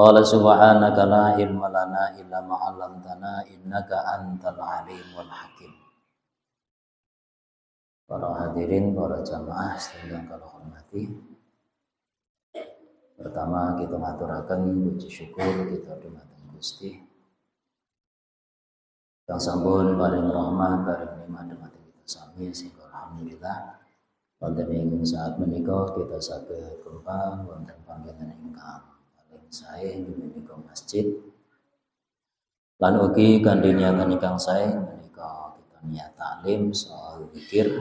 Qala subhanaka la ilma lana illa ma 'allamtana innaka antal alimul hakim. Para hadirin, para jamaah sedherek kula hormati. Pertama kita ngaturaken puji syukur kita dumateng Gusti kang sampun paring rahmat paring nikmat dumateng kita sami sehingga alhamdulillah wonten ing saat menika kita saged kumpul wonten panggenan ingkang paling sae menika masjid lan ugi kanthi niatan ingkang sae menika kita niat taklim soal zikir.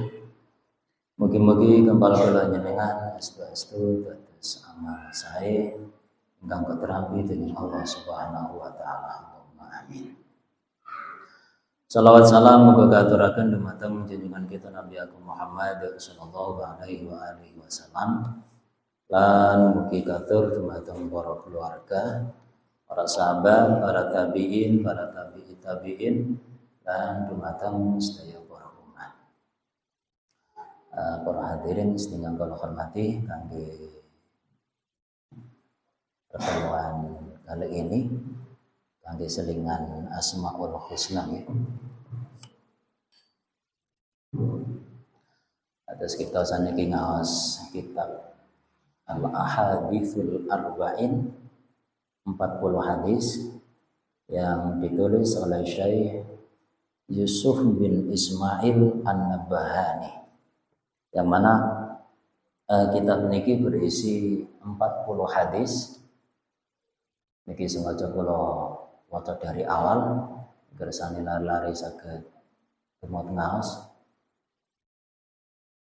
Mugi-mugi kembali kula njenengan estu-estu dados amal sae ingkang katerampi dening Allah Subhanahu wa taala. Allahumma amin. Salawat salam muga katuraken dumateng junjungan kita Nabi Agung Muhammad sallallahu alaihi wa alihi wasallam lan mugi katur dumateng para keluarga, para sahabat, para tabi'in, para tabi'in tabi'in dan dumateng sedaya para umat. Para hadirin sedherek kula hormati kangge pertemuan kali ini kangge selingan Asmaul Husna ya. Atas kita saniki ngaos kitab Al-Ahaditsul Arba'in 40 hadis yang ditulis oleh Syekh Yusuf bin Ismail An-Nabahani, yang mana kitab niki berisi 40 hadis. Niki sengaja kula waca dari awal agar sane lari saged temut ngaos.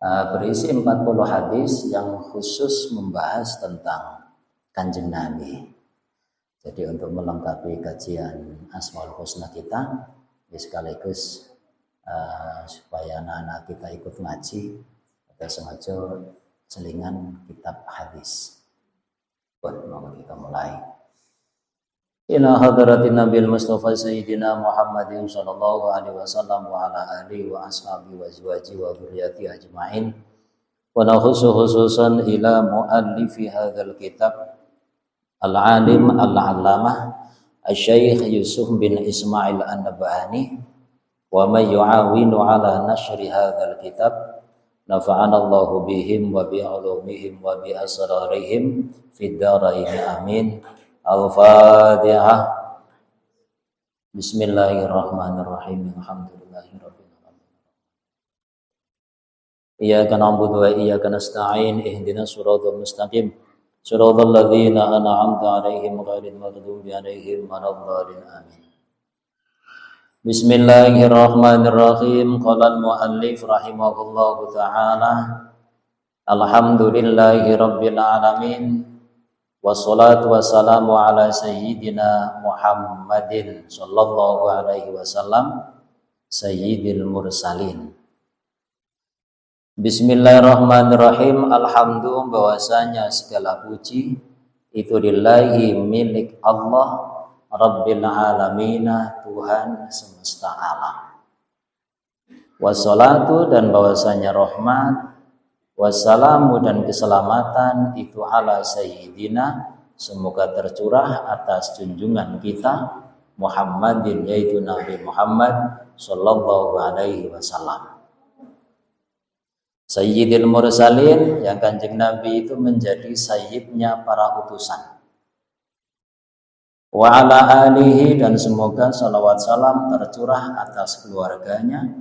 Berisi 40 hadis yang khusus membahas tentang Kanjeng Nabi. Jadi untuk melengkapi kajian Asmaul Husna kita, sekaligus supaya anak-anak kita ikut ngaji, kita sengaja selingan kitab hadis. Buat mau kita mulai. Ila hadratin Nabil Mustafa Sayyidina Muhammadin sallallahu alaihi wasallam wa ala alihi wa ashabihi wa azwajihi wa dzurriyyati ajmain. Wa nakhusu khususan ila muallifi hadzal kitab al-alim al-allamah Asy-Syaikh Yusuf bin Ismail An-Nabahani wa may yu'awinu ala nashri hadzal kitab nafa'ana Allahu bihim wa bi ulumihim wa bi asrarihim fid dharain amin. Al-Fatihah. Bismillahirrahmanirrahim. Alhamdulillahirabbil alamin. Iyyaka na'budu wa iyyaka nasta'in. Ihdinas siratal mustaqim. Siratal ladzina an'amta 'alaihim ghairil maghdubi 'alaihim waladdallin. Amin. Bismillahirrahmanirrahim. Qala al-muallif rahimahullahu ta'ala. Alhamdulillahirabbil alamin. Wassalatu wassalamu ala sayyidina Muhammadin sallallahu alaihi wasallam sayyidil mursalin. Bismillahirrahmanirrahim. Alhamdulillah, bahwasanya segala puji itu lillahi, milik Allah Rabbil alamin, Tuhan semesta alam. Wassalatu, dan bahwasanya rahmat, wassalamu, dan keselamatan itu ala sayyidina, semoga tercurah atas junjungan kita Muhammadin, yaitu Nabi Muhammad sallallahu alaihi wasallam, sayyidil mursalin, yang Kanjeng Nabi itu menjadi sayyidnya para utusan. Wa ala alihi, dan semoga salawat salam tercurah atas keluarganya,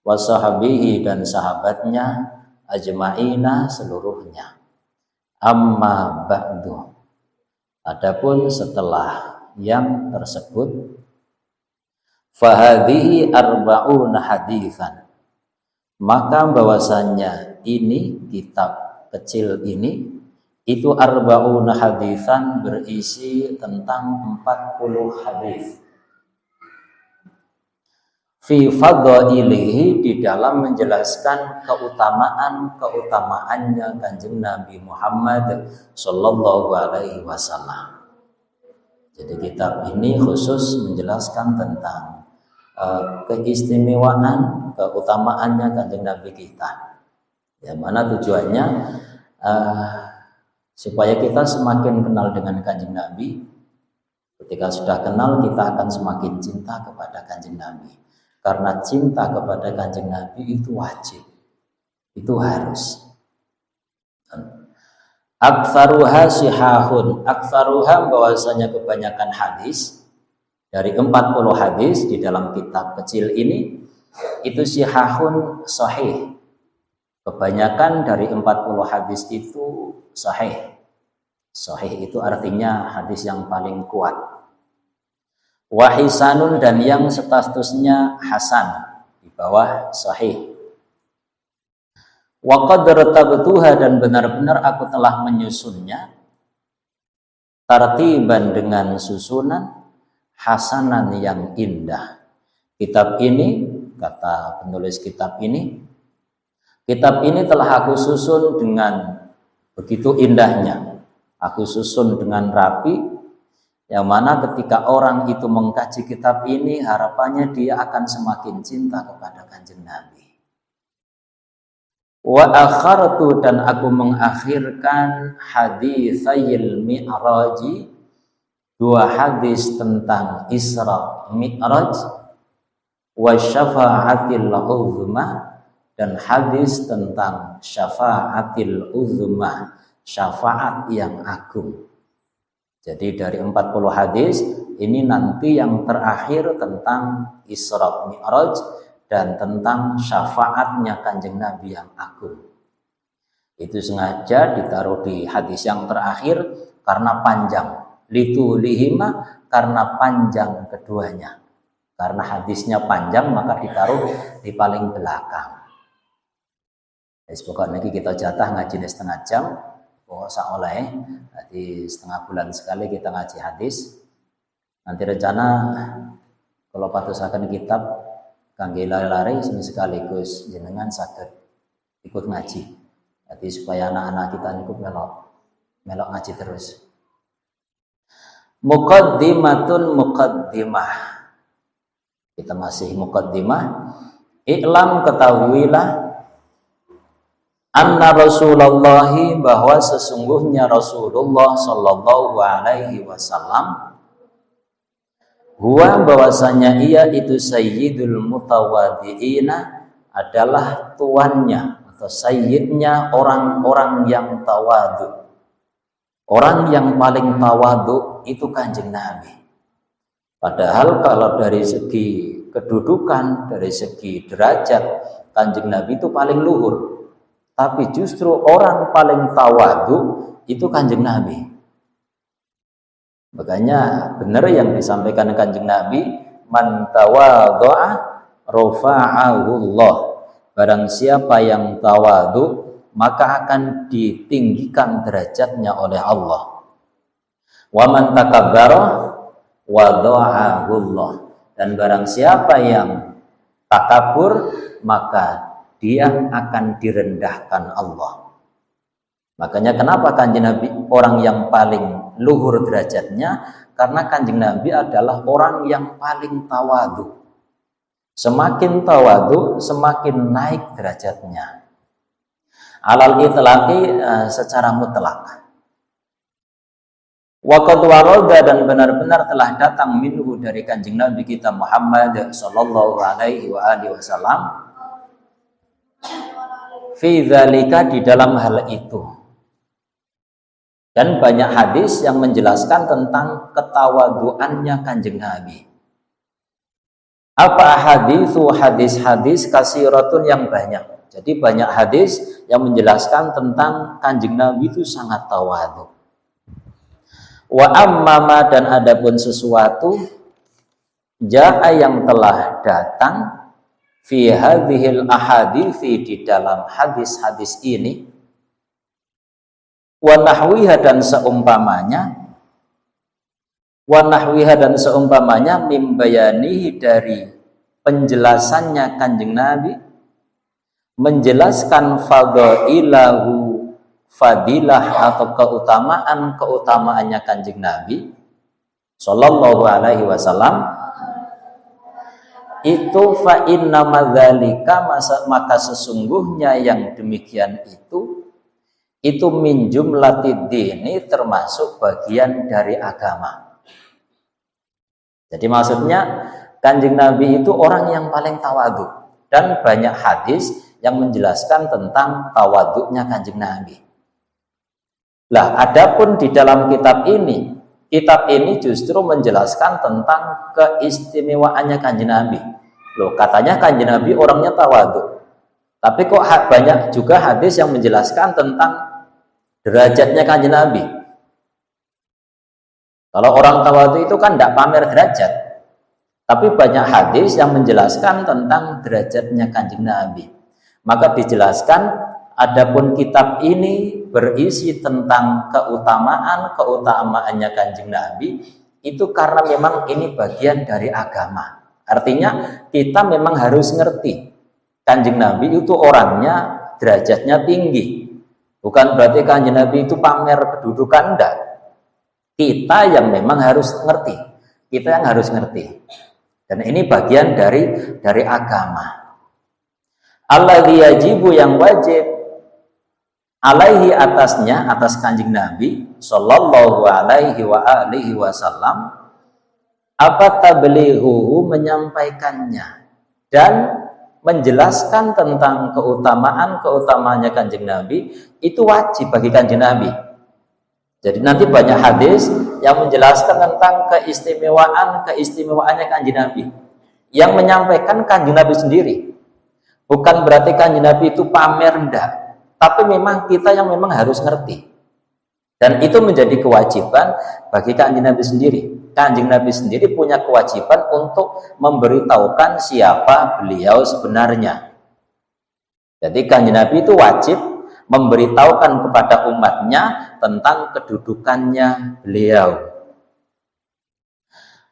wa sahabihi, dan sahabatnya, ajma'ina, seluruhnya. Amma ba'du, adapun setelah yang tersebut, fahadhihi arba'una haditsan, maka bahwasannya ini kitab kecil ini itu arba'una haditsan, berisi tentang 40 hadis. Fi fadhailihi, di dalam menjelaskan keutamaannya Kanjeng Nabi Muhammad sallallahu alaihi wasallam. Jadi kitab ini khusus menjelaskan tentang keistimewaan, keutamaannya Kanjeng Nabi kita. Yang mana tujuannya supaya kita semakin kenal dengan Kanjeng Nabi. Ketika sudah kenal, kita akan semakin cinta kepada Kanjeng Nabi. Karena cinta kepada Kanjeng Nabi itu wajib, itu harus. Aktsaruha sihahun, aktsaruha bahwasanya kebanyakan hadis dari 40 hadis di dalam kitab kecil ini itu sihahun sahih. Kebanyakan dari 40 hadis itu sahih. Sahih itu artinya hadis yang paling kuat. Wahisanun dan yang statusnya hasan, di bawah sahih. Wa qad ratabtuha dan benar-benar aku telah menyusunnya tartiban dengan susunan hasanan yang indah. Kitab ini, kata penulis kitab ini telah aku susun dengan begitu indahnya. Aku susun dengan rapi, yang mana ketika orang itu mengkaji kitab ini, harapannya dia akan semakin cinta kepada Kanjeng Nabi. Wa akhartu dan aku mengakhirkan haditsayil mi'raji, 2 hadis tentang Isra Mi'raj, wa syafa'atil uzma dan hadis tentang syafa'atil uzma, syafaat yang agung. Jadi dari 40 hadis ini nanti yang terakhir tentang Isra Mi'raj dan tentang syafaatnya Kanjeng Nabi yang agung. Itu sengaja ditaruh di hadis yang terakhir karena panjang. Litulihima, karena panjang keduanya. Karena hadisnya panjang maka ditaruh di paling belakang. Pokoknya nanti kita jatah ngaji setengah jam. Sak oleh, jadi setengah bulan sekali kita ngaji hadis. Nanti rencana kalau patusaken kitab kangge lari-lari sekaligus jenengan saged ikut ngaji. Jadi supaya anak-anak kita ikut melok ngaji terus. Muqaddimatun muqaddimah. Kita masih muqaddimah. I'lam, ketahuilah anna Rasulullah, bahwa sesungguhnya Rasulullah sallallahu alaihi wasallam, huwa bahwasanya ia itu sayyidul mutawaddiina, adalah tuannya atau sayyidnya orang-orang yang tawadu. Orang yang paling tawadu itu Kanjeng Nabi. Padahal kalau dari segi kedudukan, dari segi derajat, Kanjeng Nabi itu paling luhur. Tapi justru orang paling tawadu itu Kanjeng Nabi. Makanya benar yang disampaikan Kanjeng Nabi, man tawadha'a rafa'ahu Allah. Barang siapa yang tawadu, maka akan ditinggikan derajatnya oleh Allah. Wa man takabbara wadha'ahu Allah. Dan barang siapa yang takabur, maka dia akan direndahkan Allah. Makanya kenapa Kanjeng Nabi orang yang paling luhur derajatnya? Karena Kanjeng Nabi adalah orang yang paling tawadu. Semakin tawadu, semakin naik derajatnya. Alal itlaqi, secara mutlak. Wa qad warada dan benar-benar telah datang minhu dari Kanjeng Nabi kita Muhammad sallallahu alaihi wasallam fi dzalika, di dalam hal itu. Dan banyak hadis yang menjelaskan tentang ketawaduannya Kanjeng Nabi. Apa hadis-hadis kasiratun yang banyak. Jadi banyak hadis yang menjelaskan tentang Kanjeng Nabi itu sangat tawadu. Wa ammama, dan adapun sesuatu jaa yang telah datang fi hadhil ahadithi, di dalam hadis-hadis ini, wa nahwiha dan seumpamanya mim bayanihi, dari penjelasannya Kanjeng Nabi, menjelaskan fadailahu, fadilah atau keutamaannya Kanjeng Nabi sallallahu alaihi wasallam, itu fa inna madzalika, maka sesungguhnya yang demikian itu itu min jumlatid dini, termasuk bagian dari agama. Jadi maksudnya Kanjeng Nabi itu orang yang paling tawadhu, dan banyak hadis yang menjelaskan tentang tawadhunya Kanjeng Nabi. Lah, adapun di dalam kitab ini justru menjelaskan tentang keistimewaannya Kanjeng Nabi. Loh, katanya Kanjeng Nabi orangnya tawadhu, tapi kok banyak juga hadis yang menjelaskan tentang derajatnya Kanjeng Nabi. Kalau orang tawadhu itu kan tidak pamer derajat, tapi banyak hadis yang menjelaskan tentang derajatnya Kanjeng Nabi. Maka dijelaskan, adapun kitab ini berisi tentang keutamaannya Kanjeng Nabi, itu karena memang ini bagian dari agama. Artinya kita memang harus ngerti Kanjeng Nabi itu orangnya derajatnya tinggi. Bukan berarti Kanjeng Nabi itu pamer kedudukan, enggak. Kita yang memang harus ngerti. Kita yang harus ngerti. Dan ini bagian dari agama. Alladzi yajibu, yang wajib alaihi, atasnya, atas Kanjeng Nabi sallallahu alaihi wa alihi wasallam, apa tablighuhu, menyampaikannya dan menjelaskan tentang keutamaannya Kanjeng Nabi, itu wajib bagi Kanjeng Nabi. Jadi nanti banyak hadis yang menjelaskan tentang keistimewaannya Kanjeng Nabi, yang menyampaikan Kanjeng Nabi sendiri. Bukan berarti Kanjeng Nabi itu pamer, enggak, tapi memang kita yang memang harus ngerti. Dan itu menjadi kewajiban bagi Kanjeng Nabi sendiri. Kanjeng Nabi sendiri punya kewajiban untuk memberitahukan siapa beliau sebenarnya. Jadi Kanjeng Nabi itu wajib memberitahukan kepada umatnya tentang kedudukannya beliau.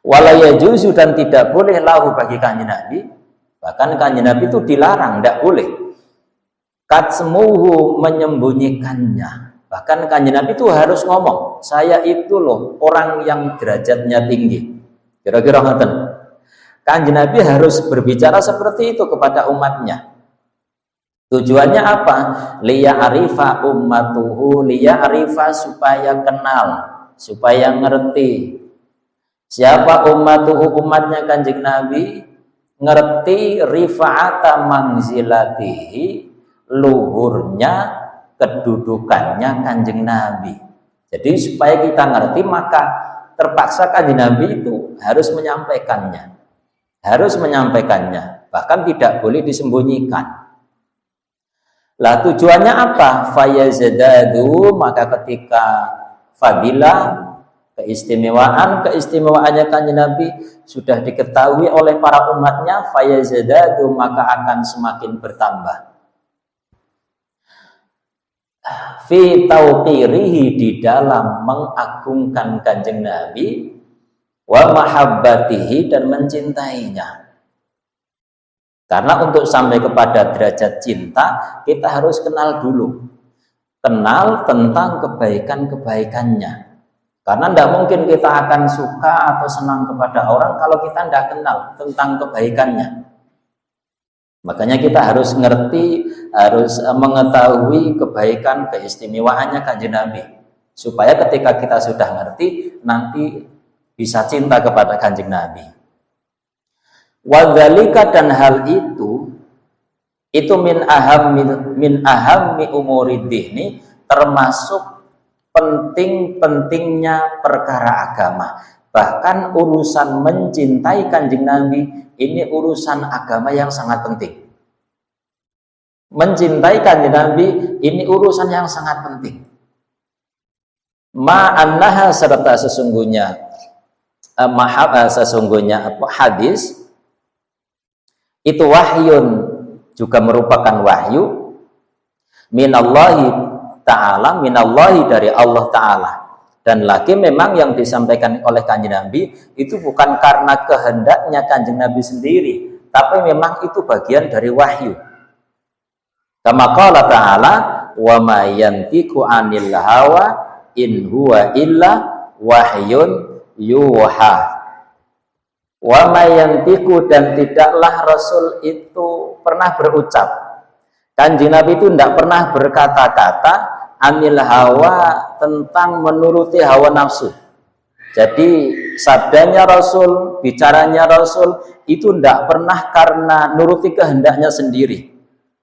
Wala yajuzu, dan tidak boleh lahu bagi Kanjeng Nabi, bahkan Kanjeng Nabi itu dilarang, tidak boleh katsemuhu, menyembunyikannya. Bahkan Kanjeng Nabi itu harus ngomong, saya itu loh orang yang derajatnya tinggi. Kira-kira ngoten. Kanjeng Nabi harus berbicara seperti itu kepada umatnya. Tujuannya apa? Liya'rifa ummatuhu, liya'rifa, supaya kenal, supaya ngerti. Siapa ummatuhu, umatnya Kanjeng Nabi, ngerti rifa'ata manzilatihi, luhurnya kedudukannya Kanjeng Nabi. Jadi supaya kita ngerti, maka terpaksa Kanjeng Nabi itu harus menyampaikannya. Bahkan tidak boleh disembunyikan. Lah tujuannya apa? Fayazadadu, maka ketika fadilah, keistimewaannya Kanjeng Nabi sudah diketahui oleh para umatnya, fayazadadu, maka akan semakin bertambah. Fi tauqirihi, di dalam mengagungkan Kanjeng Nabi, wa mahabbatihi, dan mencintainya. Karena untuk sampai kepada derajat cinta, kita harus kenal dulu. Kenal tentang kebaikan-kebaikannya. Karena tidak mungkin kita akan suka atau senang kepada orang kalau kita tidak kenal tentang kebaikannya. Makanya kita harus ngerti, harus mengetahui kebaikan, keistimewaannya Kanjeng Nabi. Supaya ketika kita sudah ngerti, nanti bisa cinta kepada Kanjeng Nabi. Wadzalika, dan hal itu min ahammi umuridini, termasuk penting-pentingnya perkara agama. Bahkan urusan mencintai Kanjeng Nabi ini urusan agama yang sangat penting. Mencintai Kanjeng Nabi ini urusan yang sangat penting. Ma'annaha, serta sesungguhnya hadis itu wahyun, juga merupakan wahyu minallahi ta'ala, minallahi, dari Allah Ta'ala. Dan lagi memang yang disampaikan oleh Kanjeng Nabi itu bukan karena kehendaknya Kanjeng Nabi sendiri, tapi memang itu bagian dari wahyu. Kama qala ta'ala, wa ma yantiqu 'anil hawa in huwa illa wahyun yuha. Wa ma yantiqu, dan tidaklah Rasul itu pernah berucap. Kanjeng Nabi itu tidak pernah berkata-kata anil hawa, tentang menuruti hawa nafsu. Jadi sabdanya Rasul, bicaranya Rasul itu tidak pernah karena nuruti kehendaknya sendiri.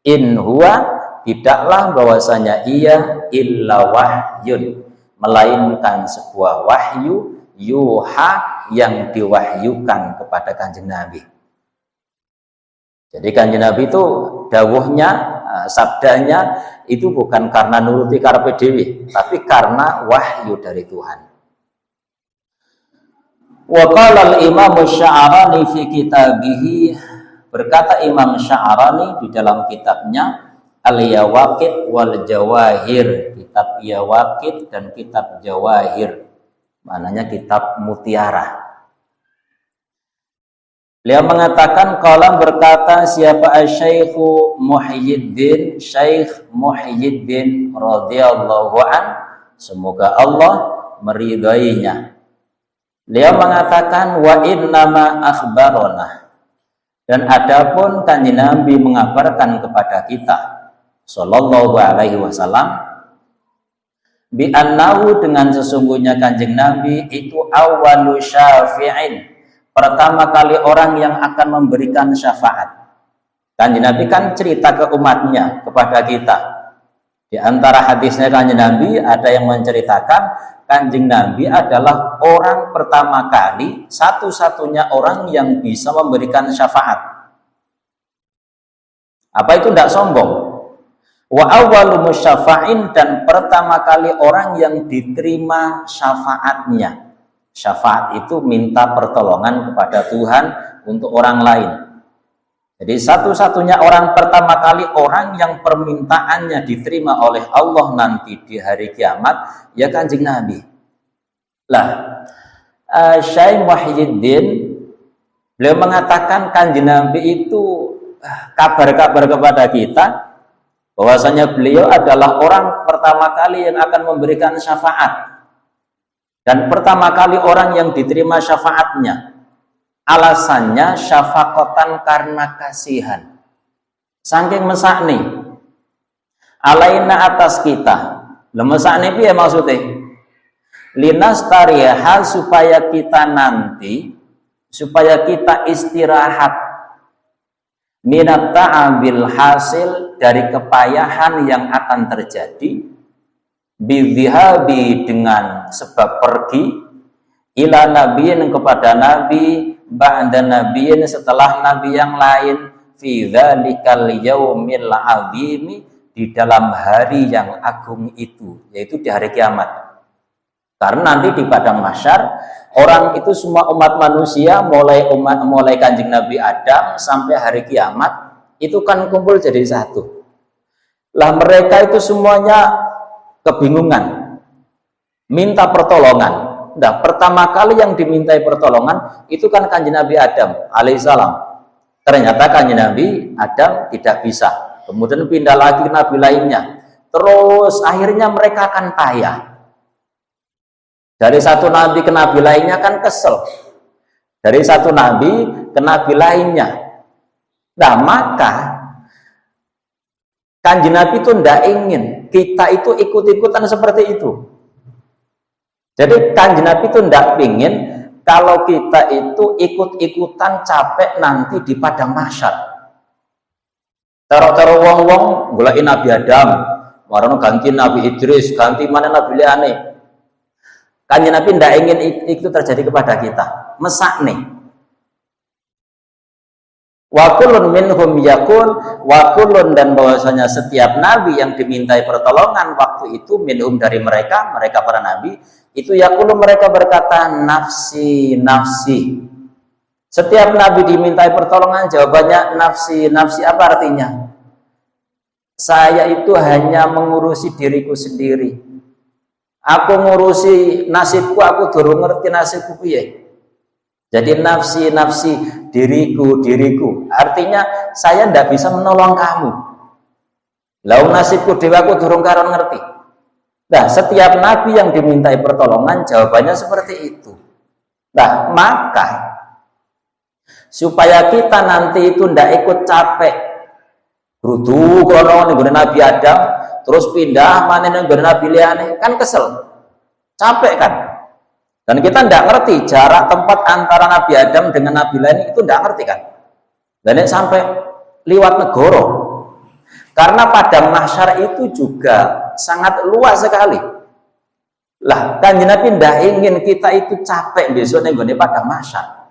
In huwa, tidaklah bahwasanya ia illa wahyun, melainkan sebuah wahyu, yuha, yang diwahyukan kepada Kanjeng Nabi. Jadi Kanjeng Nabi itu dawuhnya, sabdanya itu bukan karena nuruti karepe dhewe, tapi karena wahyu dari Tuhan. Wa qala al-Imam Sya'rani fi kitabihi, berkata Imam Sya'rani di dalam kitabnya Al-Yawaqid wal Jawahir, kitab Yawaqid dan kitab Jawahir, maknanya kitab mutiara. Beliau mengatakan, qala, berkata siapa Syekh Muhyiddin, Syekh Muhyiddin radhiyallahu an, semoga Allah meridainya. Beliau mengatakan, wa innama akhbarona, dan adapun Kanjeng Nabi mengabarkan kepada kita sallallahu alaihi wasallam, bi annahu, dengan sesungguhnya Kanjeng Nabi itu awwalu syafi'in, pertama kali orang yang akan memberikan syafaat. Kanjeng Nabi kan cerita ke umatnya, kepada kita. Di antara hadisnya Kanjeng Nabi ada yang menceritakan Kanjeng Nabi adalah orang pertama kali, satu-satunya orang yang bisa memberikan syafaat. Apa itu? Tidak sombong. Wa awwalu musyafa'in, dan pertama kali orang yang diterima syafaatnya. Syafaat itu minta pertolongan kepada Tuhan untuk orang lain. Jadi satu-satunya orang pertama kali, orang yang permintaannya diterima oleh Allah nanti di hari kiamat, ya Kanjeng Nabi. Lah, Syekh Muhyiddin beliau mengatakan Kanjeng Nabi itu kabar-kabar kepada kita bahwasanya beliau adalah orang pertama kali yang akan memberikan syafaat, dan pertama kali orang yang diterima syafaatnya. Alasannya syafaqatan, karena kasihan. Saking mesakne. Alaina, atas kita. Lemesakne piye maksudnya? Linastariha, supaya kita nanti, supaya kita istirahat. Minat ta'abil hasil, dari kepayahan yang akan terjadi. Bidhihabi, dengan sebab pergi. Ila nabiyin, kepada nabi. Ba'da nabiyin, setelah nabi yang lain. Fi dzalikal yaumil azim, di dalam hari yang agung itu, yaitu di hari kiamat. Karena nanti di padang mahsyar, orang itu semua umat manusia, mulai Kanjeng Nabi Adam sampai hari kiamat, itu kan kumpul jadi satu. Lah mereka itu semuanya kebingungan, minta pertolongan. Nah, pertama kali yang dimintai pertolongan itu kan Kanjeng Nabi Adam alaihissalam. Ternyata Kanjeng Nabi Adam tidak bisa. Kemudian pindah lagi ke nabi lainnya. Terus akhirnya mereka akan payah. Dari satu nabi ke nabi lainnya kan kesel. Dari satu nabi ke nabi lainnya. Nah, maka Kanjeng Nabi itu tidak ingin kita itu ikut-ikutan seperti itu. Jadi Kanjeng Nabi itu tidak ingin kalau kita itu ikut-ikutan capek nanti di padang mahsyar. Tero-tero wong-wong golek Nabi Adam, marono ganti Nabi Idris, ganti mana Nabi liane. Kanjeng Nabi tidak ingin itu terjadi kepada kita. Mesakne. Wa kullun minhum yakun, wa kullun, dan bahwasanya setiap nabi yang dimintai pertolongan waktu itu, minhum, dari mereka para nabi itu, yakulu, mereka berkata nafsi nafsi. Setiap nabi dimintai pertolongan jawabannya nafsi nafsi. Apa artinya? Saya itu hanya mengurusi diriku sendiri. Aku ngurusi nasibku, aku durung ngerti nasibku piye. Jadi nafsi nafsi, diriku diriku. Artinya saya tidak bisa menolong kamu. Lau nasibku dewa, aku durung karon ngerti. Nah, setiap nabi yang dimintai pertolongan jawabannya seperti itu. Nah, maka supaya kita nanti itu tidak ikut capek. Rudu krono ning Nabi Adam, terus pindah mana yang Nabi liyane, kan kesel, capek kan. Dan kita tidak ngerti jarak tempat antara Nabi Adam dengan Nabi lain itu tidak ngerti kan. Dan sampai liwat negoro. Karena padang mahsyar itu juga sangat luas sekali. Lah, Kanjeng Nabi tidak ingin kita itu capek besok nenggone padang mahsyar.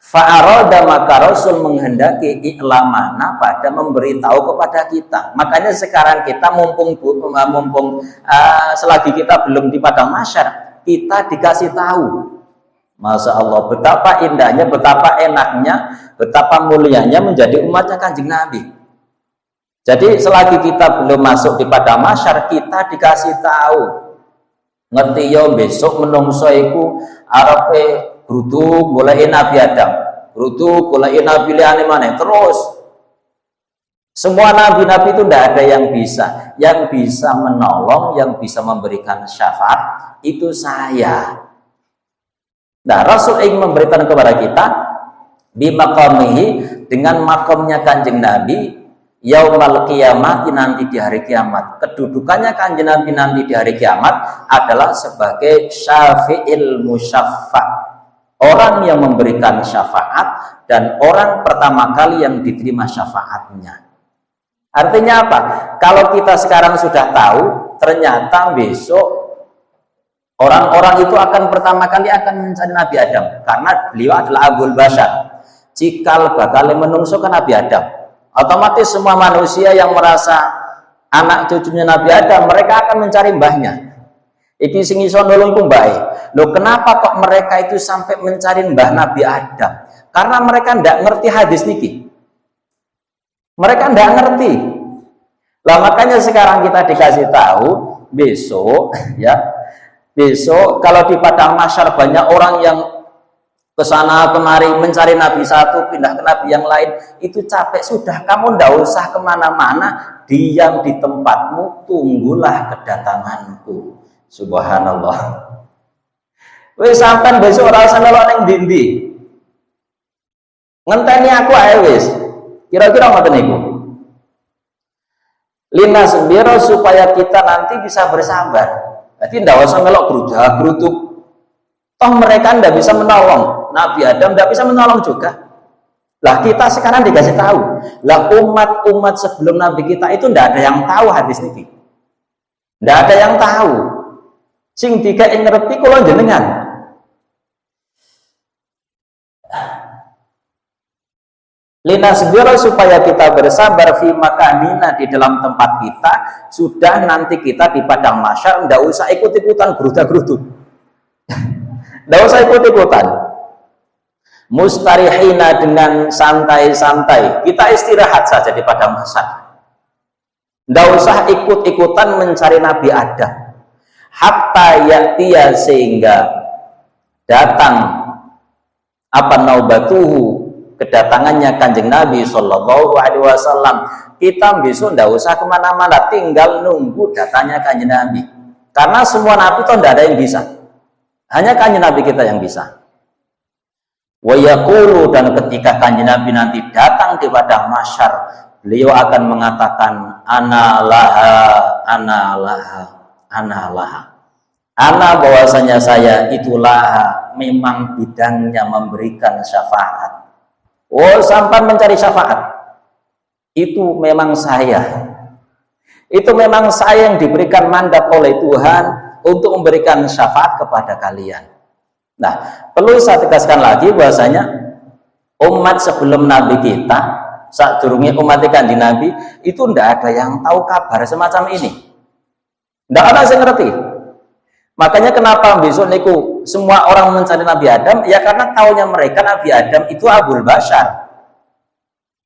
Fa'arada, maka Rasul menghendaki iklamana pada memberitahu kepada kita. Makanya sekarang kita mumpung selagi kita belum di padang mahsyar, kita dikasih tahu. Masya Allah, betapa indahnya, betapa enaknya, betapa mulianya menjadi umatnya Kanjeng Nabi. Jadi selagi kita belum masuk di padang mahsyar, kita dikasih tahu. Ngerti yo besok menungso iku arepe brutu goleki Nabi Adam, brutu goleki Nabi liyane maneh, terus semua nabi-nabi itu tidak ada yang bisa menolong, yang bisa memberikan syafaat itu saya. Nah, Rasul ingin memberikan kepada kita bimaqamihi, dengan makomnya Kanjeng Nabi yaumal qiyamah, nanti di hari kiamat. Kedudukannya Kanjeng Nabi nanti di hari kiamat adalah sebagai syafi'il musyaffa', orang yang memberikan syafaat dan orang pertama kali yang diterima syafaatnya. Artinya apa? Kalau kita sekarang sudah tahu, ternyata besok orang-orang itu akan pertama kali akan mencari Nabi Adam, karena beliau adalah Abul Bashar, cikal bakal menungso ke Nabi Adam. Otomatis semua manusia yang merasa anak cucunya Nabi Adam, mereka akan mencari mbahnya. Iki sing iso nulung ku mbahe. Loh, kenapa kok mereka itu sampai mencari mbah Nabi Adam? Karena mereka tidak ngerti hadis niki. Mereka tidak ngerti. Lah makanya sekarang kita dikasih tahu besok ya. Besok kalau di padang mahsyar banyak orang yang kesana kemari mencari Nabi satu, pindah ke Nabi yang lain, itu capek sudah. Kamu ndak usah kemana-mana, diam di tempatmu, tunggulah kedatanganku. Subhanallah. Wis sampean besok ora usah melok ning ndi-ndi. Ngenteni aku ae wis. Kira-kira ngoten niku. Lina sembiro supaya kita nanti bisa bersabar. Jadi ndak usah melok gerudak-geruduk. Toh mereka ndak bisa menolong. Nabi Adam ndak bisa menolong juga. Lah kita sekarang dikasih tahu. Lah umat-umat sebelum Nabi kita itu ndak ada yang tahu hadis niki. Ndak ada yang tahu. Sing dikek ngerti kula jenengan. Lina sendiri supaya kita bersabar fi makanina, di dalam tempat kita. Sudah nanti kita di padang mahsyar ndak usah ikut-ikutan geruda-geruduk. Ndak usah ikut-ikutan. Mustarihina, dengan santai-santai. Kita istirahat saja di padang mahsyar. Ndak usah ikut-ikutan mencari Nabi Adam. Hatta ya'tiya, sehingga datang apa naubatuhu, kedatangannya Kanjeng Nabi Shallallahu Alaihi Wasallam. Kita besok ndak usah kemana-mana, tinggal nunggu datangnya Kanjeng Nabi. Karena semua Nabi itu ndak ada yang bisa, hanya Kanjeng Nabi kita yang bisa. Wa yaqulu, dan ketika Kanjeng Nabi nanti datang di padang mahsyar, beliau akan mengatakan ana laha, ana laha, ana laha. Ana, bahwasanya saya itulah memang bidangnya memberikan syafaat. Oh, sampai mencari syafaat itu memang saya. Itu memang saya yang diberikan mandat oleh Tuhan untuk memberikan syafaat kepada kalian. Nah, perlu saya tegaskan lagi bahwasanya umat sebelum Nabi kita, saat durungnya umat Kanjeng Nabi, itu tidak ada yang tahu kabar semacam ini. Tidak ada yang ngerti. Makanya kenapa besok niku semua orang mencari Nabi Adam, ya karena taunya mereka Nabi Adam itu Abul Bashar.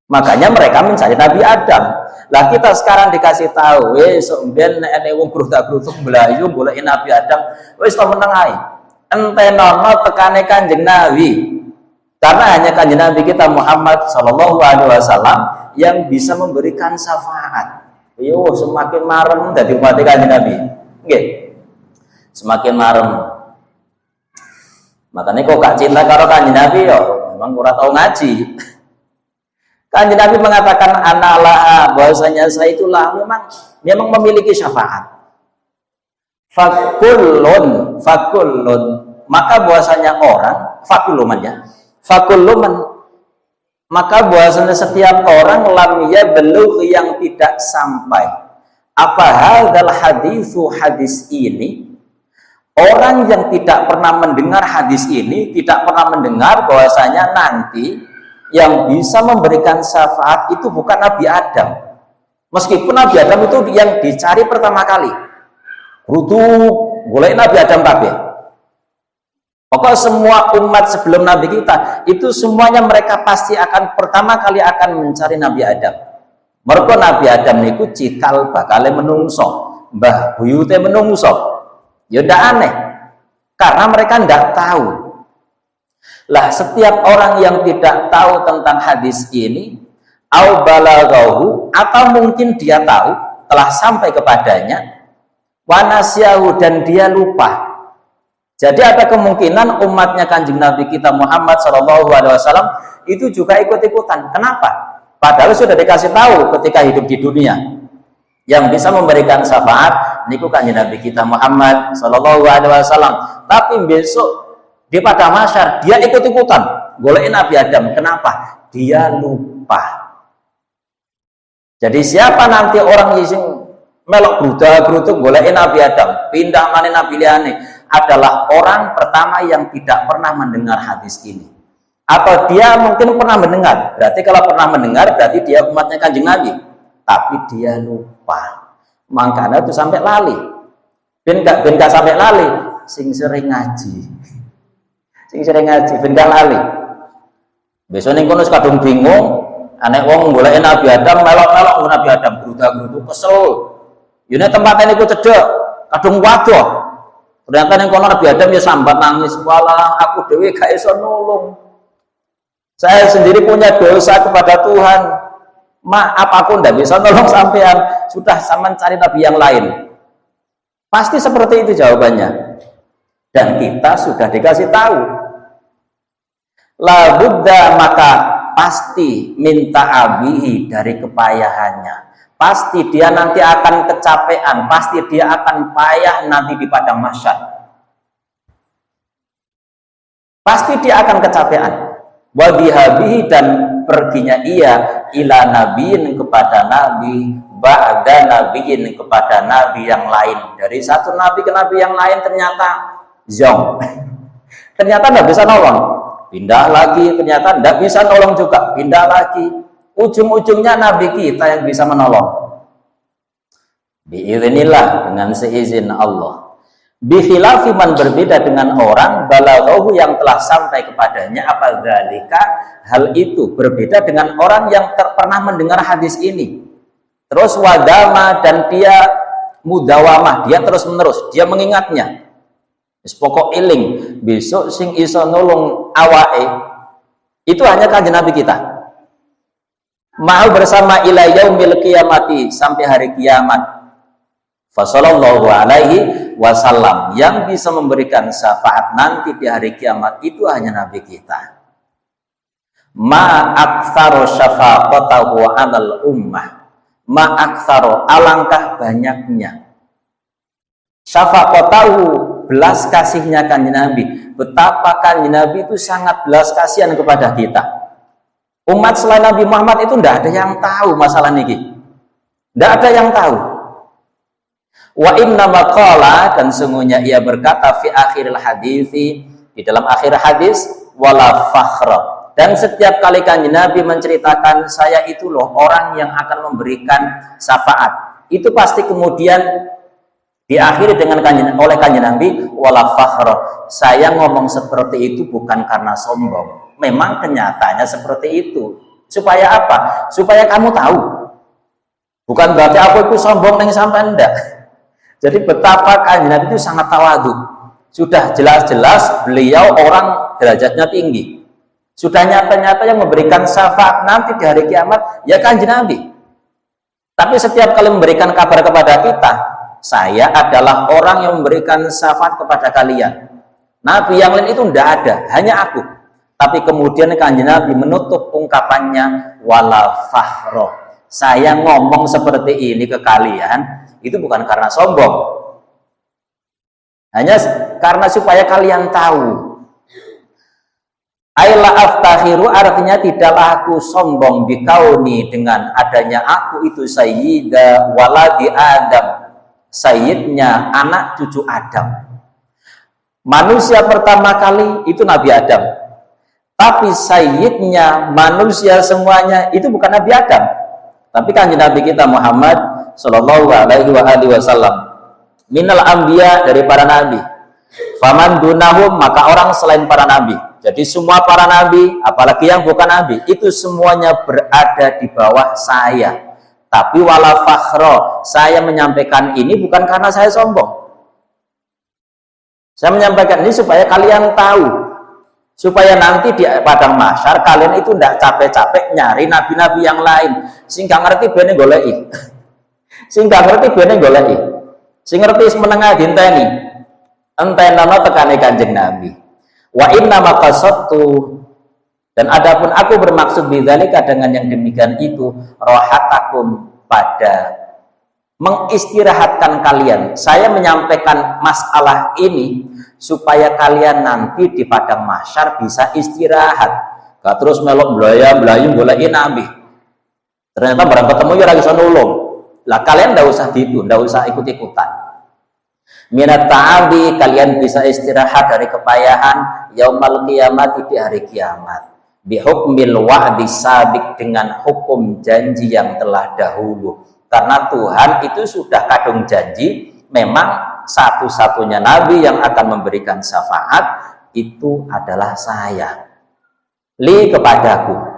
Makanya mereka mencari Nabi Adam. Lah kita sekarang dikasih tahu, wis mben nek wong grutak-grutuk mlayu goleki Nabi Adam, wis to meneng ae. Entenono tekane Kanjeng Nabi. Karena hanya Kanjeng Nabi kita Muhammad sallallahu alaihi wasallam yang bisa memberikan syafaat. Yo semakin marem dadi umat Kanjeng Nabi. Nggih. Semakin marem. Makanya kok gak cinta karo Kanjeng Nabi yo memang ora tau ngaji. Kanjeng Nabi mengatakan analah, bahwasanya saya itulah memang memang memiliki syafaat. Fakullun, maka bahwasanya orang, fakulluman, maka bahwasanya setiap orang lam yablugh yang tidak sampai. Apa hadzal hadis ini? Orang yang tidak pernah mendengar hadis ini, tidak pernah mendengar bahwasanya nanti yang bisa memberikan syafaat itu bukan Nabi Adam. Meskipun Nabi Adam itu yang dicari pertama kali. Rutu boleh Nabi Adam kabeh. Pokoknya semua umat sebelum Nabi kita itu semuanya mereka pasti akan pertama kali akan mencari Nabi Adam. Mergo Nabi Adam niku cikal bakale menungso, mbah buyute menungso. Ya ndak aneh, karena mereka ndak tahu. Lah setiap orang yang tidak tahu tentang hadis ini, au balaghahu, atau mungkin dia tahu, telah sampai kepadanya, wanasyahu, dan dia lupa. Jadi ada kemungkinan umatnya Kanjeng Nabi kita Muhammad SAW itu juga ikut-ikutan. Kenapa? Padahal sudah dikasih tahu ketika hidup di dunia. Yang bisa memberikan syafaat niku Kanjeng Nabi kita Muhammad SAW. Tapi besok di pada masyar dia ikut-ikutan golek Nabi Adam. Kenapa? Dia lupa. Jadi siapa nanti orang yang melok bruda-brutuk golek Nabi Adam, pindah mana Nabi liane, adalah orang pertama yang tidak pernah mendengar hadis ini. Atau dia mungkin pernah mendengar. Berarti kalau pernah mendengar berarti dia umatnya Kanjeng Nabi. Tapi dia lupa, makanya itu sampai lali. Ben gak sampai lali, sing sering ngaji, ben gak lali. Besok ning kono kadung bingung, anek wong golek Nabi Adam, melok-melok Nabi Adam, bruda-brudu kesel. Yune tempatnya niku cedek, kadung wadoh. Ternyata ning kono Nabi Adam ya sambat nangis, "Walah, aku dhewe gak iso nulung. Saya sendiri punya dosa kepada Tuhan. Maaf, aku tidak bisa nolong sampean. Sudah sama cari Nabi yang lain." Pasti seperti itu jawabannya. Dan kita sudah dikasih tahu. La budda, maka pasti minta abihi, dari kepayahannya. Pasti dia nanti akan kecapean. Pasti dia akan payah nanti di padang mahsyar. Pasti dia akan kecapean. Wa bihabihi, dan perginya ia ila nabiin, kepada nabi, ba'da nabiin, kepada nabi yang lain. Dari satu nabi ke nabi yang lain ternyata zong. Ternyata nggak bisa nolong. Pindah lagi, ternyata nggak bisa nolong juga. Pindah lagi. Ujung-ujungnya nabi kita yang bisa menolong. Biiznillah, dengan seizin Allah. Bikhilafi man, berbeda dengan orang balaghahu yang telah sampai kepadanya, apa dzalika, hal itu berbeda dengan orang yang pernah mendengar hadis ini. Terus wadama, dan dia mudawamah, dia terus menerus, dia mengingatnya. Wis pokok eling, besok sing iso nulung awake itu hanya Kanjeng Nabi kita. Mau bersama ila yaumil qiyamati, sampai hari kiamat. Fasallallahu alaihi wasallam, yang bisa memberikan syafaat nanti di hari kiamat itu hanya Nabi kita. Ma aktsaru syafaqatahu 'alal ummah. Ma aktsaru, alangkah banyaknya. Syafaqatahu, belas kasihnya Kanjeng Nabi. Betapa Kanjeng Nabi itu sangat belas kasihan kepada kita. Umat selain Nabi Muhammad itu tidak ada yang tahu masalah niki. Tidak ada yang tahu. Wa inna maqala, dan sungguhnya ia berkata fi akhiril hadisi, di dalam akhir hadis, wala fakhra, dan setiap kali Kanjeng Nabi menceritakan saya itu loh orang yang akan memberikan syafaat, itu pasti kemudian diakhiri dengan oleh Kanjeng Nabi wala fakhra. Saya ngomong seperti itu bukan karena sombong, memang kenyataannya seperti itu. Supaya apa? Supaya kamu tahu. Bukan berarti aku itu sombong neng sampai ndak. Jadi betapa Kanjeng Nabi itu sangat tawadhu. Sudah jelas-jelas beliau orang derajatnya tinggi. Sudah nyata-nyata yang memberikan syafaat nanti di hari kiamat ya Kanjeng Nabi. Tapi setiap kali memberikan kabar kepada kita, saya adalah orang yang memberikan syafaat kepada kalian. Nabi yang lain itu tidak ada, hanya aku. Tapi kemudian Kanjeng Nabi menutup ungkapannya wala fakhro. Saya ngomong seperti ini ke kalian itu bukan karena sombong, hanya karena supaya kalian tahu. Aila aftakhiru artinya tidaklah aku sombong bikauni dengan adanya aku itu sayyida waladi Adam, sayyidnya anak cucu Adam. Manusia pertama kali itu Nabi Adam, tapi sayyidnya manusia semuanya itu bukan Nabi Adam, tapi kanjeng Nabi kita Muhammad Shallallahu Alaihi Wasallam. Minal anbiya, dari para nabi. Faman dunahum, maka orang selain para nabi. Jadi semua para nabi, apalagi yang bukan nabi, itu semuanya berada di bawah saya. Tapi wala fakhro, saya menyampaikan ini bukan karena saya sombong. Saya menyampaikan ini supaya kalian tahu, supaya nanti di padang mahsyar kalian itu tidak capek-capek nyari nabi-nabi yang lain, sehingga ngerti bene goleki, sehingga ngerti bene goleki, sing ngerti menengah dinteni, entenana tekane kanjeng Nabi. Wa inna maqasattu, dan adapun aku bermaksud bidzalika dengan yang demikian itu, rohatakum, pada mengistirahatkan kalian. Saya menyampaikan masalah ini supaya kalian nanti di padang mahsyar bisa istirahat, gak terus melok belayu goleki nabi. Ternyata barang ketemu ya lagi nulung. Lah kalian ndak usah gitu, ndak usah ikut-ikutan. Minat ta'abi, kalian bisa istirahat dari kepayahan yaumal qiyamah, di hari kiamat. Bihukmil wa'di sabik, dengan hukum janji yang telah dahulu. Karena Tuhan itu sudah kadung janji, memang satu-satunya nabi yang akan memberikan syafaat itu adalah saya. Li, kepadaku.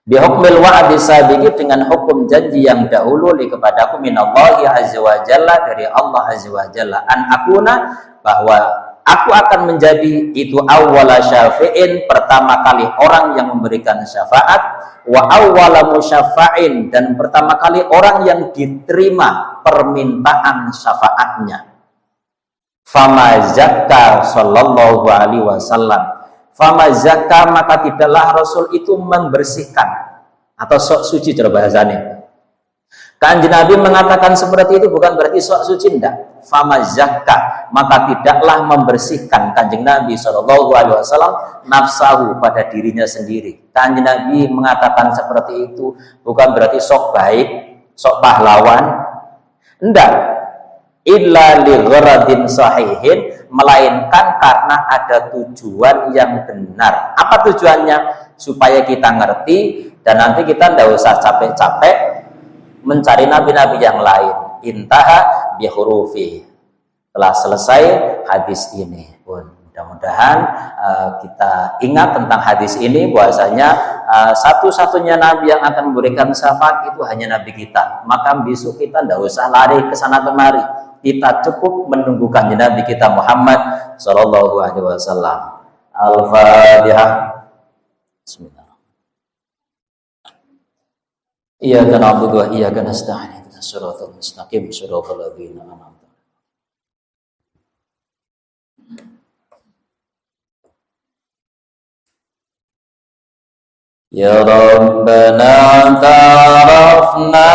Bihukmil wa'di sabiki, dengan hukum janji yang dahulu, li, kepadaku, minallahi azza wa jalla, dari Allah azza wa jalla, an akuna, bahwa aku akan menjadi itu awwala syafi'in, pertama kali orang yang memberikan syafaat, wa awwala musyaffa'in, dan pertama kali orang yang diterima permintaan syafaatnya. Fama zakka sallallahu alaihi wasallam, fama zakka, maka tidaklah Rasul itu membersihkan atau sok suci, cara bahasanya. Kanjeng Nabi mengatakan seperti itu bukan berarti sok suci, enggak. Fama zakka, maka tidaklah membersihkan kanjeng Nabi Shallallahu Alaihi Wasallam nafsahu, pada dirinya sendiri. Kanjeng Nabi mengatakan seperti itu bukan berarti sok baik, sok pahlawan, enggak. Illa li gharadin sahihin, melainkan karena ada tujuan yang benar. Apa tujuannya? Supaya kita ngerti dan nanti kita tidak usah capek-capek mencari nabi-nabi yang lain. Intaha bihurufi, telah selesai hadis ini pun. Mudah-mudahan kita ingat tentang hadis ini, bahwasanya satu-satunya nabi yang akan memberikan syafaat itu hanya nabi kita. Maka besok kita tidak usah lari ke sana kemari, kita cukup menunggu kanjeng Nabi kita Muhammad Sallallahu Alaihi Wasallam. Al-Fatihah. Bismillah. Iyyaka na'budu wa iyyaka nasta'in. Shiratal mustaqim, shiratal ladzina an'amta. Ya Rabbana ta'arafna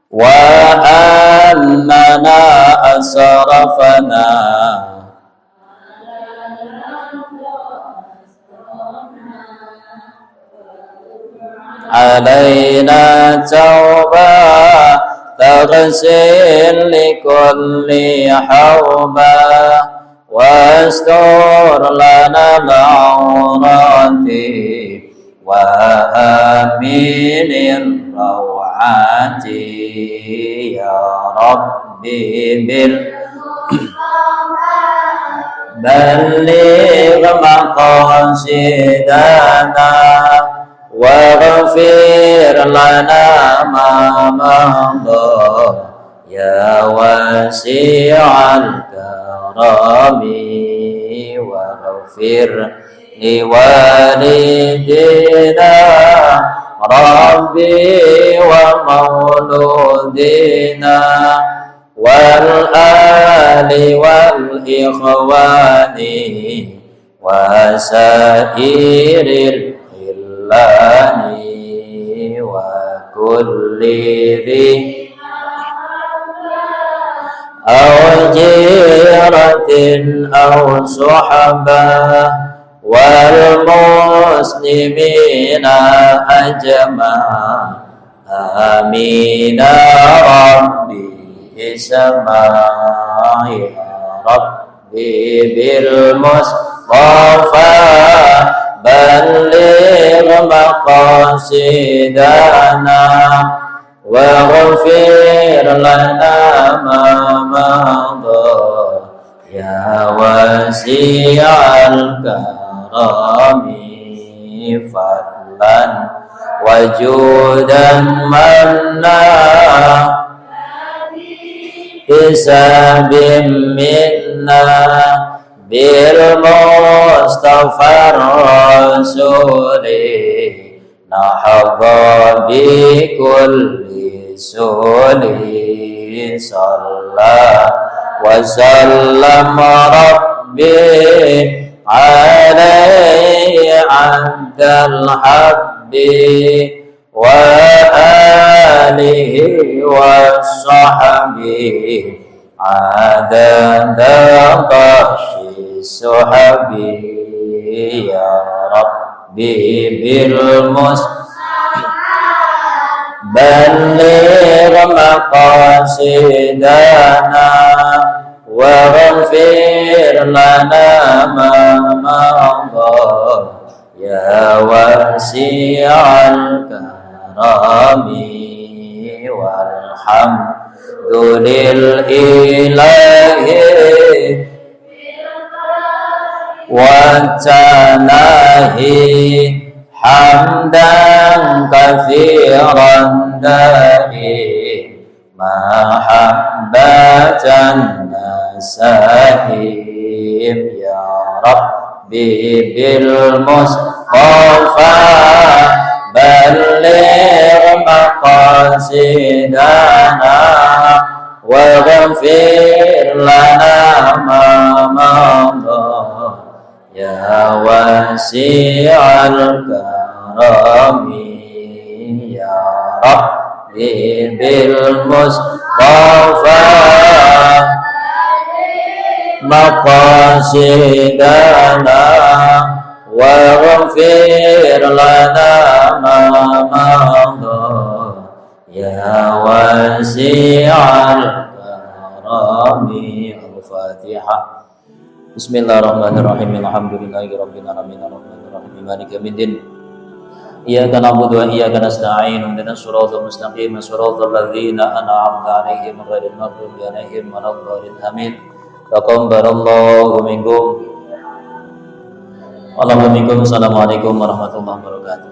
wa annana asrafana alaina tauba taghsil likulli hauba wastur lana al-awrati wa aminir rawati ya Rabbi bil balligh maqasidana waghfir lana ma madha ya wasi'al karami waghfir liwalidina rabbi wa mauludina wal ali wal ikhwani وسائر الخلان وكل ذي أو جيرة أو صحبة والمسلمين أجمعين آمين ربي اسمع يا ربي بالمصطفى بلغ مقاصدنا واغفر لنا ما مضى يا واسع الكرم فضلا وجودا منا حساب منا بالمصطفى الرسول نحظى بكل سول صلى وسلم ربي عليه عبد الحب وآله وصحبه عدد غش السحب يا ربي بالمصطفى بلغ مقاصدنا واغفر لنا ما مضى يا واسع الكرم والحمد لله والتناهي حمدا كثيرا دائما محبة النسائم يا ربي بالمصطفى بلغ مقاصدنا واغفر لنا ما مضى يا واسع الكرم يا ربي بالمصطفى مقاصدنا واغفر لنا ما مضى يا واسع الكرم. الفاتحة. Bismillahirrahmanirrahim. Alhamdulillahirabbil alamin arrahmanir rahim maliki yaumiddin. Iyyaka na'budu wa iyyaka nasta'in. Ihdinas siratal mustaqim siratal ladzina an'amta 'alaihim ghairil maghdubi 'alaihim waladdallin. Amin. Taqabbalallahu minkum. Assalamualaikum warahmatullahi wabarakatuh.